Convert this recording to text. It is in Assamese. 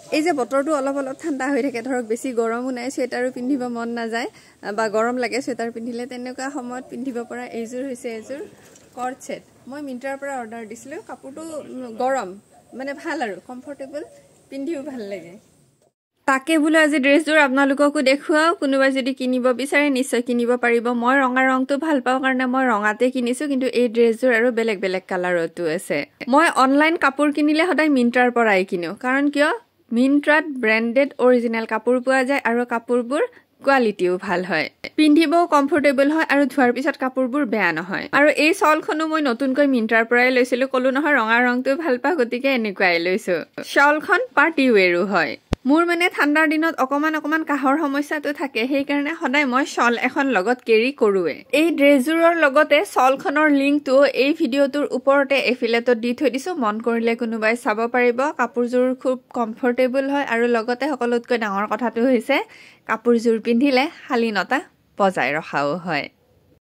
এই যে বতৰটো অলপ অলপ ঠাণ্ডা হৈ থাকে ধৰক বেছি গৰমো নাই সোৱেটাৰো পিন্ধিব মন নাযায় বা গৰম লাগে সোৱেটাৰ পিন্ধিলে তেনেকুৱা সময়ত পিন্ধিব পৰা এইযোৰ হৈছে এযোৰ কৰ্ড সেট মই মিন্ত্ৰাৰ পৰা অৰ্ডাৰ দিছিলো কাপোৰটো গৰম মানে ভাল আৰু কমফৰ্টেবল পিন্ধিও ভাল লাগে তাকে বুলো আজি ড্ৰেছযোৰ আপোনালোককো দেখুৱাও কোনোবাই যদি কিনিব বিচাৰে নিশ্চয় কিনিব পাৰিব মই ৰঙা ৰংটো ভাল পাওঁ কাৰণে মই ৰঙাতে কিনিছো কিন্তু এই ড্ৰেছযোৰ আৰু বেলেগ বেলেগ কালাৰতো আছে মই অনলাইন কাপোৰ কিনিলে সদায় মিন্ত্ৰাৰ পৰাই কিনো কাৰণ কিয় মিন্ত্ৰাত ব্ৰ্যান্ডেড অৰিজিনাল কাপোৰ পোৱা যায় আৰু কাপোৰবোৰ কোৱালিটিও ভাল হয় পিন্ধিবও কমফৰ্টেবল হয় আৰু ধোৱাৰ পিছত কাপোৰবোৰ বেয়া নহয় আৰু এই শলখনো মই নতুনকৈ মিন্ত্ৰাৰ পৰাই লৈছিলো কলো নহয় ৰঙা ৰংটো ভাল পাওঁ গতিকে এনেকুৱাই লৈছো শলখন পাৰ্টি ওৱেৰো হয় মোৰ মানে ঠাণ্ডাৰ দিনত অকমান কাহৰ সমস্যাটো থাকে সেই কাৰণে সদায় মই শল এখন লগত কেৰি কৰোৱে এই ড্ৰেছযোৰৰ লগতে শলখনৰ লিংকটো এই ভিডিওটোৰ ওপৰতে এফিলেটত দি থৈ দিছো মন কৰিলে কোনোবাই চাব পাৰিব কাপোৰযোৰ খুব কমফৰ্টেবল হয় আৰু লগতে সকলোতকৈ ডাঙৰ কথাটো হৈছে কাপোৰযোৰ পিন্ধিলে শালীনতা বজাই ৰখাও হয়